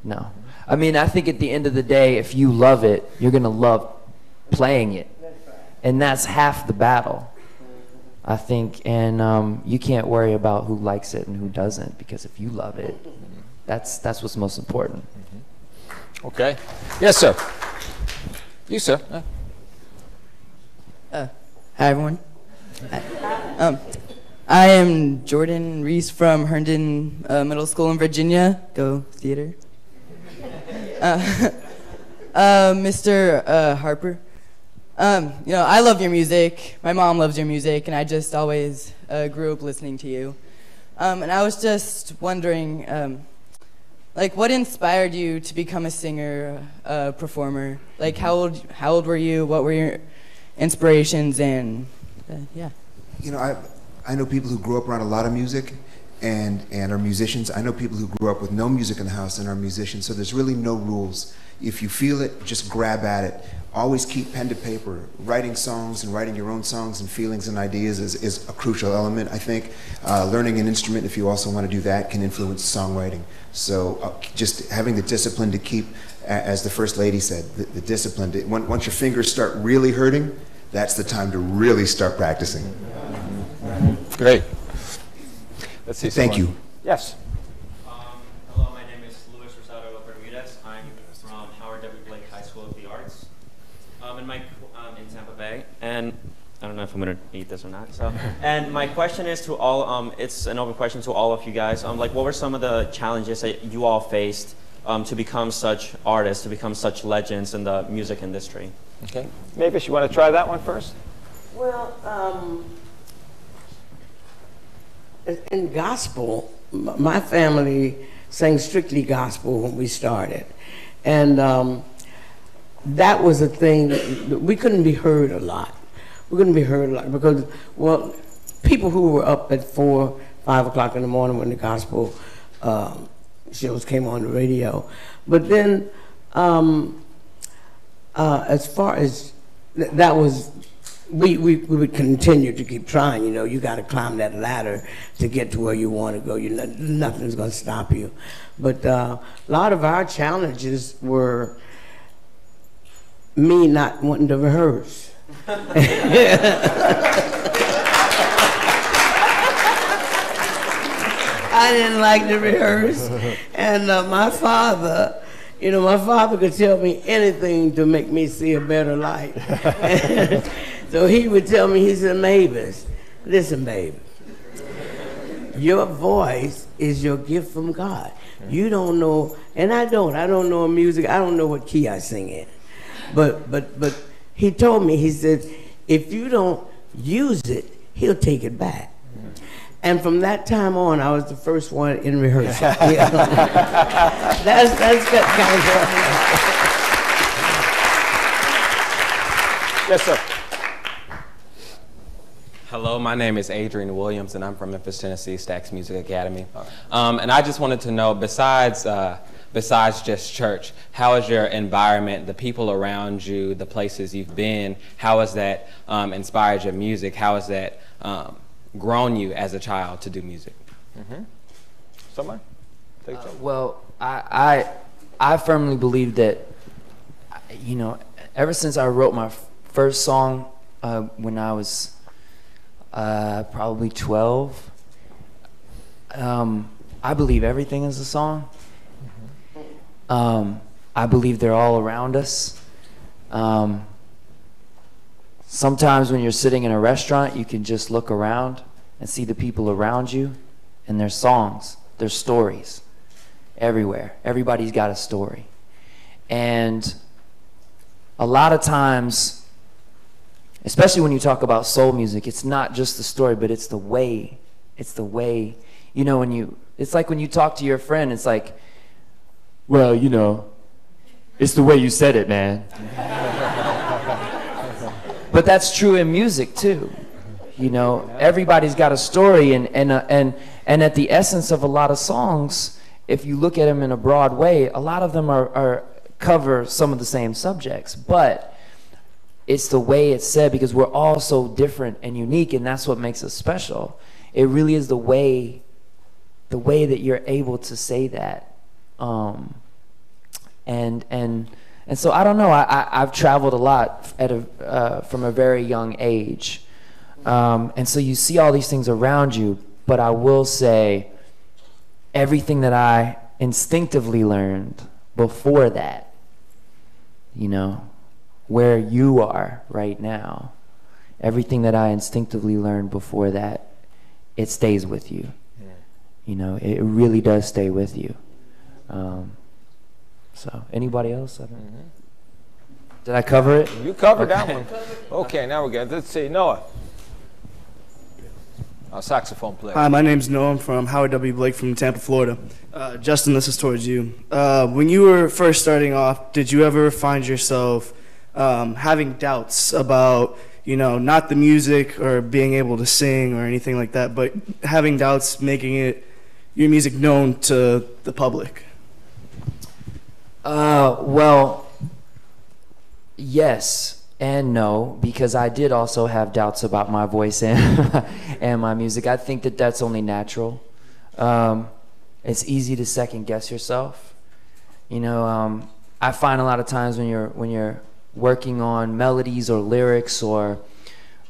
No. I mean, I think at the end of the day, if you love it, you're going to love playing it. And that's half the battle, I think. And you can't worry about who likes it and who doesn't, because if you love it, that's what's most important. Okay. Yes, sir. You, sir. Hi, everyone. I am Jordan Reese from Herndon Middle School in Virginia. Go theater. Mr. Harper, you know, I love your music. My mom loves your music, and I just always grew up listening to you. And I was just wondering, like, what inspired you to become a singer, performer? Like, how old were you? What were your inspirations? And yeah. You know, I know people who grew up around a lot of music and are musicians. I know people who grew up with no music in the house and are musicians, so there's really no rules. If you feel it, just grab at it. Always keep pen to paper. Writing songs and writing your own songs and feelings and ideas is a crucial element, I think. Learning an instrument, if you also want to do that, can influence songwriting. So just having the discipline to keep, as the First Lady said, the discipline. Once your fingers start really hurting, that's the time to really start practicing. Great. Let's see. Thank you. Yes. Hello, my name is Luis Rosado Bermudez. I'm from Howard W. Blake High School of the Arts in Tampa Bay. And I don't know if I'm going to eat this or not. So, and my question is to all, it's an open question to all of you guys. Like, what were some of the challenges that you all faced to become such artists, to become such legends in the music industry? Okay. Mavis, you want to try that one first? Well, in gospel, my family sang strictly gospel when we started. And that was a thing that we couldn't be heard a lot. We couldn't be heard a lot because, well, people who were up at 4, 5 o'clock in the morning when the gospel shows came on the radio. But then, as far as that was, we would continue to keep trying. You know, you got to climb that ladder to get to where you want to go. Nothing's going to stop you. But a lot of our challenges were me not wanting to rehearse. I didn't like to rehearse. And my father, you know, my father could tell me anything to make me see a better light. So he would tell me, he said, Mavis, listen, baby, your voice is your gift from God. You don't know, and I don't know music, I don't know what key I sing in. But he told me, he said, if you don't use it, he'll take it back. And from that time on, I was the first one in rehearsal. Yeah. That's kind of... Yes, sir. Hello, my name is Adrian Williams, and I'm from Memphis, Tennessee, Stax Music Academy. And I just wanted to know, besides just church, how is your environment, the people around you, the places you've been, how has that inspired your music? How has that grown you as a child to do music? Someone? Well, I firmly believe that, you know, ever since I wrote my first song when I was probably 12, I believe everything is a song. I believe they're all around us. Sometimes when you're sitting in a restaurant, you can just look around and see the people around you, and there's songs, there's stories everywhere. Everybody's got a story. And a lot of times, especially when you talk about soul music, it's not just the story, but it's the way, you know, it's like when you talk to your friend, it's like, well, you know, it's the way you said it, man. But that's true in music too. You know, everybody's got a story, and at the essence of a lot of songs, if you look at them in a broad way, a lot of them cover some of the same subjects, but it's the way it's said, because we're all so different and unique, and that's what makes us special. It really is the way that you're able to say that. And so I don't know. I've traveled a lot from a very young age, and so you see all these things around you. But I will say, everything that I instinctively learned before that, you know, where you are right now, everything that I instinctively learned before that, it stays with you. Yeah. You know, it really does stay with you. So, anybody else? Did I cover it? You covered that one. Okay, now we're good. Let's see, Noah. Our saxophone player. Hi, my name's Noah. I'm from Howard W. Blake from Tampa, Florida. Justin, this is towards you. When you were first starting off, did you ever find yourself having doubts about, you know, not the music or being able to sing or anything like that, but having doubts making your music known to the public? Well, yes and no, because I did also have doubts about my voice and and my music. I think that that's only natural. It's easy to second guess yourself. You know, I find a lot of times when you're working on melodies or lyrics or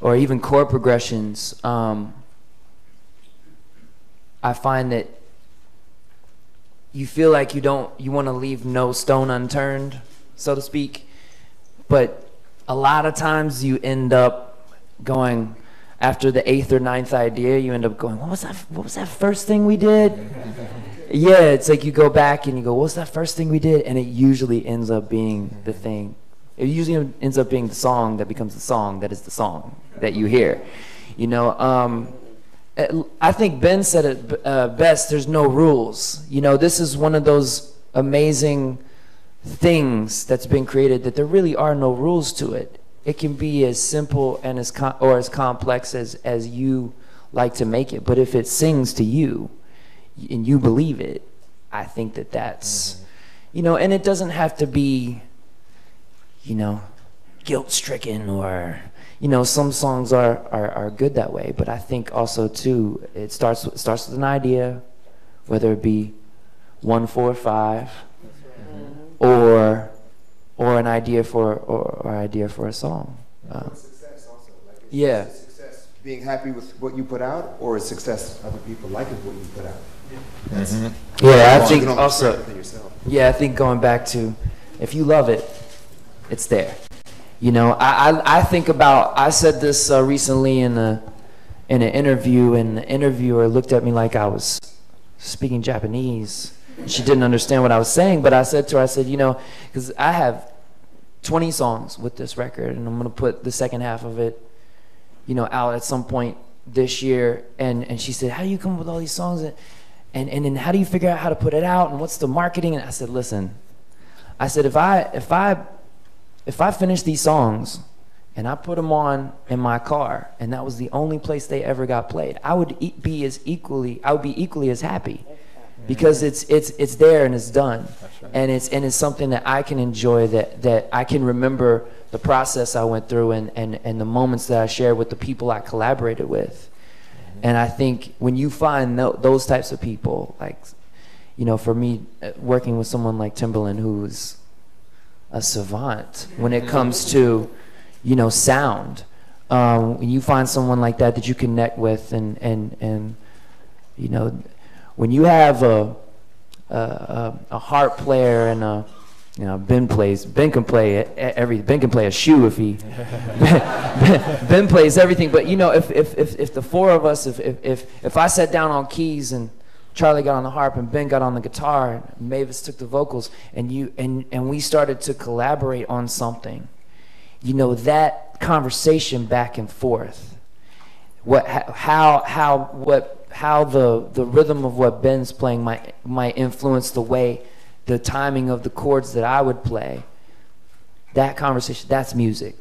even chord progressions, I find that you feel like you want to leave no stone unturned, so to speak, but a lot of times you end up going, after the 8th or 9th idea, you end up going, what was that first thing we did? Yeah, it's like you go back and you go, what was that first thing we did? And it usually ends up being the thing. It usually ends up being the song that becomes the song that is the song that you hear. You know, I think Ben said it best, there's no rules. You know, this is one of those amazing things that's been created that there really are no rules to it. It can be as simple and as complex as you like to make it. But if it sings to you and you believe it, I think that's, you know, and it doesn't have to be, you know, guilt-stricken or, you know, some songs are good that way. But I think also too, it starts with an idea, whether it be 1, 4, 5, or an idea for a song. Success also. Like yeah. Success being happy with what you put out, or is success other people liking what you put out? Yeah, I think also. Yeah, I think going back to, if you love it, it's there. You know, I think about. I said this recently in an interview, and the interviewer looked at me like I was speaking Japanese. She didn't understand what I was saying, but I said to her, I said, you know, because I have 20 songs with this record, and I'm going to put the second half of it, you know, out at some point this year. And she said, how do you come up with all these songs? And then how do you figure out how to put it out? And what's the marketing? And I said, listen, I said, if I finish these songs and I put them on in my car, and that was the only place they ever got played, I would be equally as happy. Because it's there and it's done. Right. And it's something that I can enjoy, that I can remember the process I went through and the moments that I shared with the people I collaborated with. And I think when you find those types of people, like, you know, for me, working with someone like Timbaland, who's a savant when it comes to, you know, sound, when you find someone like that you connect with, and you know, when you have a harp player and you know, Ben can play a shoe if he Ben plays everything. But you know, if the four of us, if I sat down on keys and Charlie got on the harp and Ben got on the guitar and Mavis took the vocals, and we started to collaborate on something, you know, that conversation back and forth, how the rhythm of what Ben's playing might influence the timing of the chords that I would play. That conversation, that's music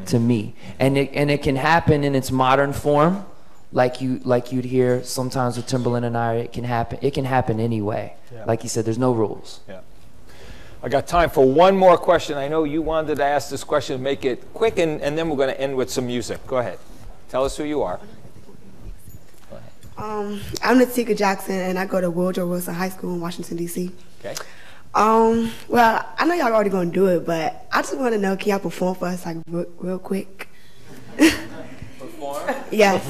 to me, and it can happen in its modern form, like you'd hear sometimes with Timbaland and I. It can happen anyway. Yeah. Like you said, there's no rules. Yeah. I got time for one more question. I know you wanted to ask this question, make it quick, and then we're going to end with some music. Go ahead. Tell us who you are. I'm Natika Jackson, and I go to Woodrow Wilson High School in Washington, D.C. Okay. Well, I know y'all already gonna do it, but I just want to know, can y'all perform for us like real quick? Perform? Yes.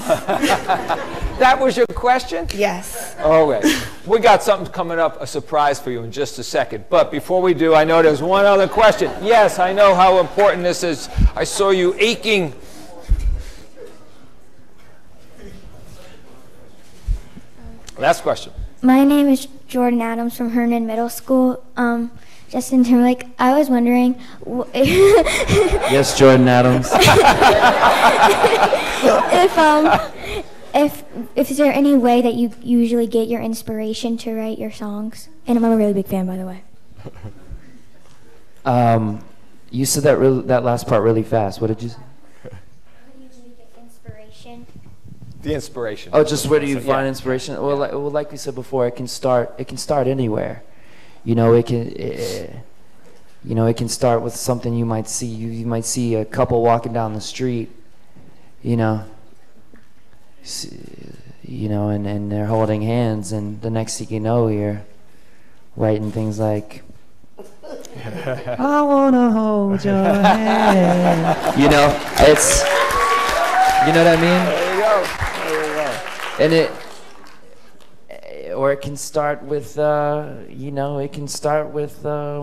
That was your question? Yes. All right. We got something coming up, a surprise for you in just a second. But before we do, I know there's one other question. Yes, I know how important this is. I saw you aching. Last question. My name is Jordan Adams from Herndon Middle School. Justin Timberlake, I was wondering. Yes, Jordan Adams. if is there any way that you usually get your inspiration to write your songs? And I'm a really big fan, by the way. You said that last part really fast. What did you say? How do you usually get inspiration? The inspiration. Oh, just where do you find inspiration? Well, like we said before, it can start anywhere. You know, it can start with something you might see. You might see a couple walking down the street, and they're holding hands, and the next thing you know, you're writing things like, I wanna hold your hand. It's, you know what I mean? There you go. And or it can start with, it can start with, I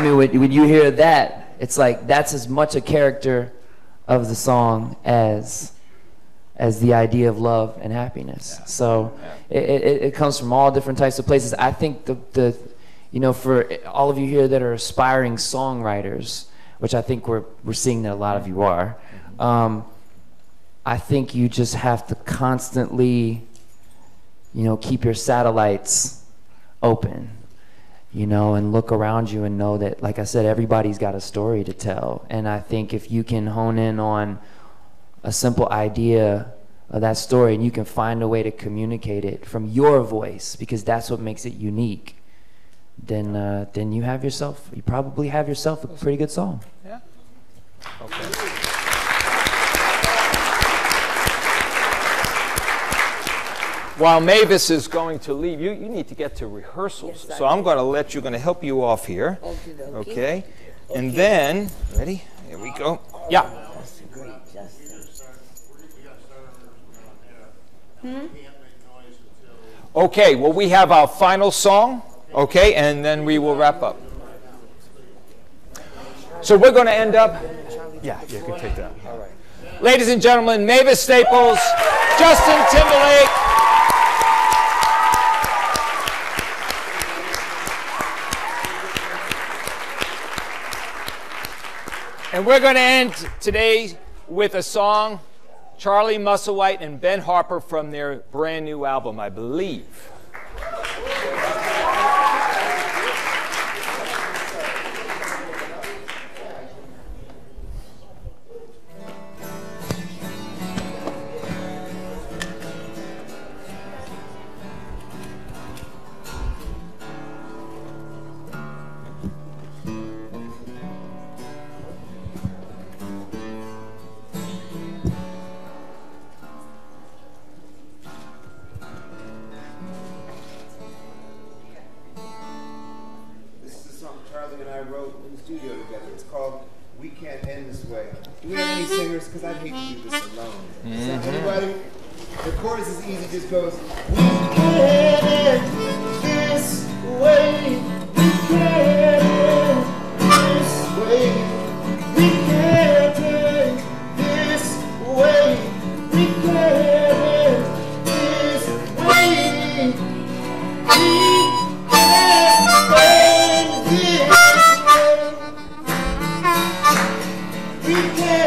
mean, when you hear that, it's like that's as much a character of the song as the idea of love and happiness. Yeah. So it comes from all different types of places. I think for all of you here that are aspiring songwriters, which I think we're seeing that a lot of you are, I think you just have to constantly, keep your satellites open, and look around you and know that, like I said, everybody's got a story to tell. And I think if you can hone in on a simple idea of that story and you can find a way to communicate it from your voice, because that's what makes it unique, then you probably have yourself a pretty good song. Yeah. Okay. While Mavis is going to leave, you need to get to rehearsals. Yes, so I'm going to help you off here. Okay. And then, ready? Here we go. Yeah. Okay, well, we have our final song, okay, and then we will wrap up. So we're going to end up... Yeah, you can take that. All right. Ladies and gentlemen, Mavis Staples, Justin Timberlake. And we're going to end today with a song, Charlie Musselwhite and Ben Harper, from their brand new album, I believe. Because I'd hate to do this alone. So anybody? The chorus is easy, just goes, we can't this way, we can't this way, we can't this way, we can't this way, we can't this way, we can't.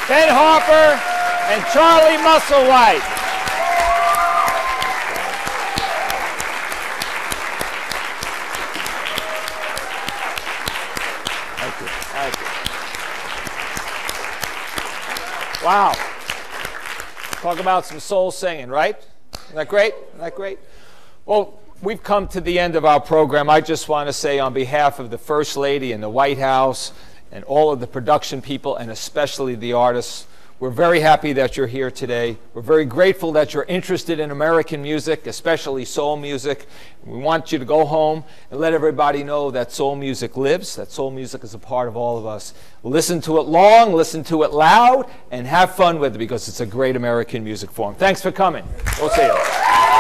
Ben Harper and Charlie Musselwhite. Thank you. Thank you. Wow. Talk about some soul singing, right? Isn't that great? Isn't that great? Well, we've come to the end of our program. I just want to say on behalf of the First Lady and the White House and all of the production people, and especially the artists, we're very happy that you're here today. We're very grateful that you're interested in American music, especially soul music. We want you to go home and let everybody know that soul music lives, that soul music is a part of all of us. Listen to it long, listen to it loud, and have fun with it because it's a great American music form. Thanks for coming. We'll see you.